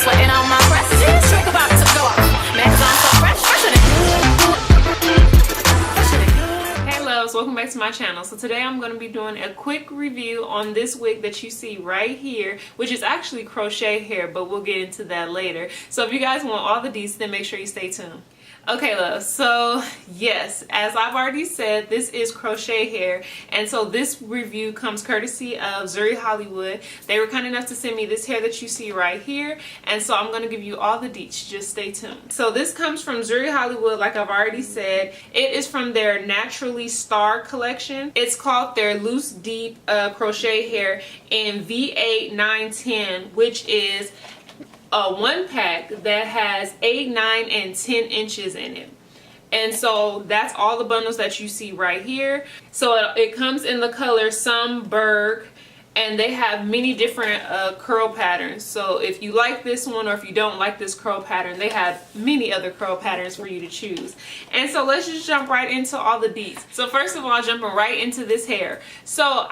sweating on my breast. See this trick about to go off. Man, 'cause I'm so fresh, fresher than good. Hey loves, welcome back to my channel. So today I'm going to be doing a quick review on this wig that you see right here, which is actually crochet hair, but we'll get into that later. So if you guys want all the deets, then make sure you stay tuned. Okay, love, so yes, as I've already said, this is crochet hair, and so this review comes courtesy of Zury Hollywood. They were kind enough to send me this hair that you see right here, and so I'm going to give you all the deets. Just stay tuned. So this comes from Zury Hollywood, like I've already said. It is from their Naturally Star collection. It's called their Loose Deep Crochet Hair in V8 910, which is a one pack that has 8, 9, and 10 inches in it. And so that's all the bundles that you see right here. So it comes in the color Sunberg, and they have many different curl patterns. So if you like this one, or if you don't like this curl pattern, they have many other curl patterns for you to choose. And so let's just jump right into all the deets. So first of all, jumping right into this hair. So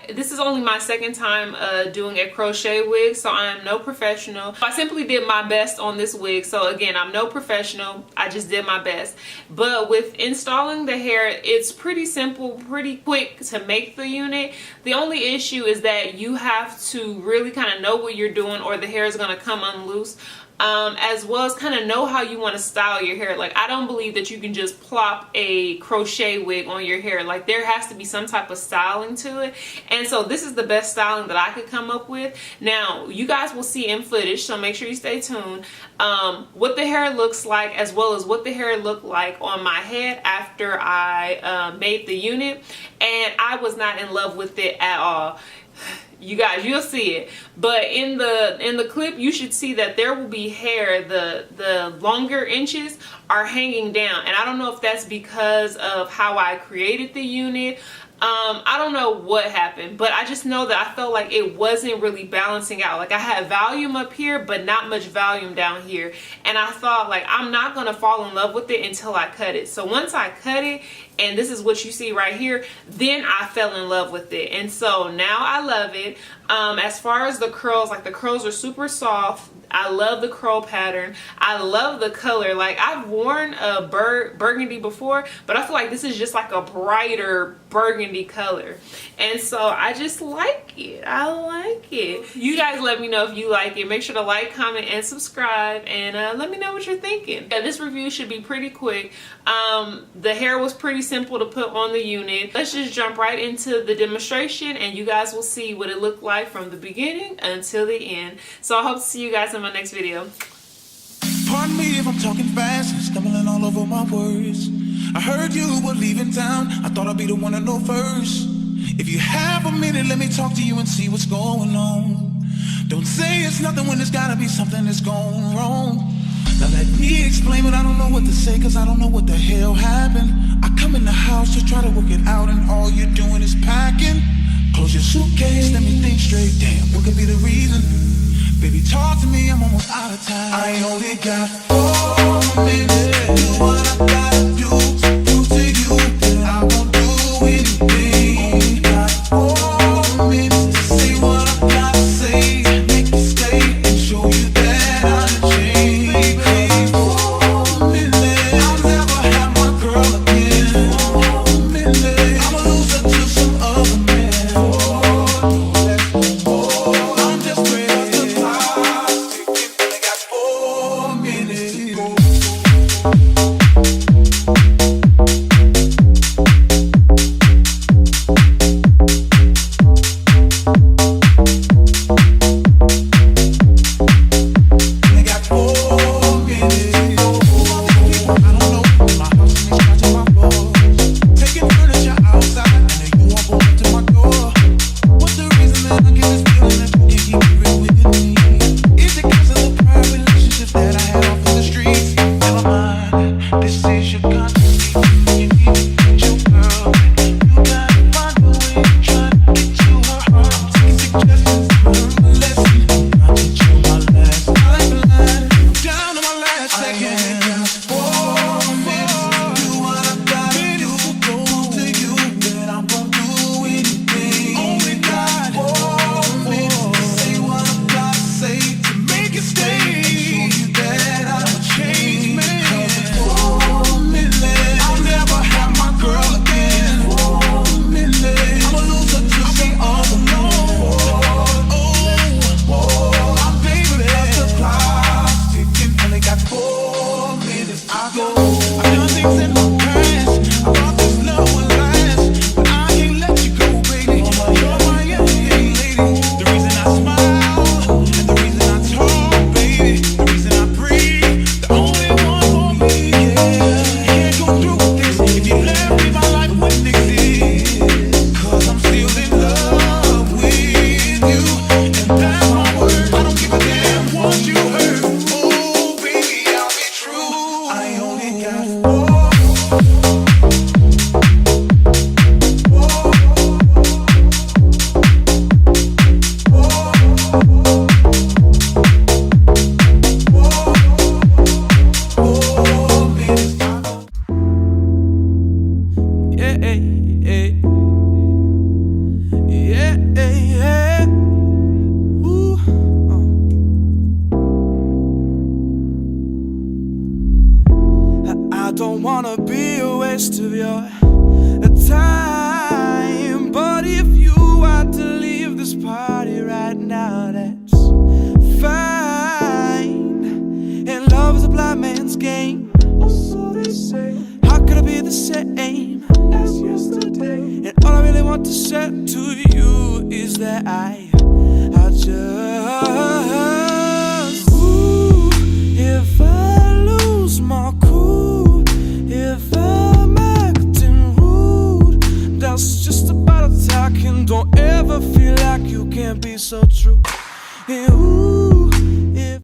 this is only my second time doing a crochet wig, so I am no professional. I simply did my best on this wig. So again, I'm no professional, I just did my best. But with installing the hair, it's pretty simple, pretty quick to make the unit. The only issue is that you have to really kind of know what you're doing, or the hair is going to come unloose, as well as kind of know how you want to style your hair. Like, I don't believe that you can just plop a crochet wig on your hair. Like, there has to be some type of styling to it, and so this is the best styling that I could come up with. Now you guys will see in footage, so make sure you stay tuned, what the hair looks like, as well as what the hair looked like on my head after I made the unit, and I was not in love with it at all. You guys, you'll see it, but in the clip you should see that there will be hair, the longer inches are hanging down, and I don't know if that's because of how I created the unit. I don't know what happened, but I just know that I felt like it wasn't really balancing out. Like, I had volume up here, but not much volume down here, and I thought, like, I'm not gonna fall in love with it until I cut it. So once I cut it, and this is what you see right here, then I fell in love with it, and so now I love it. As far as the curls, like, the curls are super soft. I love the curl pattern. I love the color. Like, I've worn a burgundy before, but I feel like this is just like a brighter burgundy color, and so I just like it. I like it. You guys let me know if you like it. Make sure to like, comment, and subscribe, and let me know what you're thinking. Yeah, this review should be pretty quick. The hair was pretty simple to put on the unit. Let's just jump right into the demonstration, and you guys will see what it looked like from the beginning until the end. So I hope to see you guys in my next video. Pardon me if I'm talking fast and stumbling all over my words. I heard you were leaving town. I thought I'd be the one to know first. If you have a minute, let me talk to you and see what's going on. Don't say it's nothing when there's gotta be something that's going wrong. Now let me explain, but I don't know what to say, cause I don't know what the hell happened. I come in the house to try to work it out, and all you're doing is packing. Close your suitcase, let me think straight. Damn, what could be the reason? Baby, talk to me, I'm almost out of time. I only got 4 minutes. Do what I gotta do to you, and I won't do anything. Only got 4 minutes to say what I gotta say. Make you stay and show you that I'm changed. Baby, 4 minutes. I'll never have my girl again. 4 minutes. I'ma lose her to some other man. I'm just ready. I got 4 minutes. don't wanna be a waste of your time. But if you want to leave this party right now, that's fine. And love is a blind man's game, so they say. How could I be the same as yesterday? And all I really want to say to you is that I just, ooh, if I lose my cool, if I'm acting rude, that's just about a talking. Don't ever feel like you can't be so true. And ooh,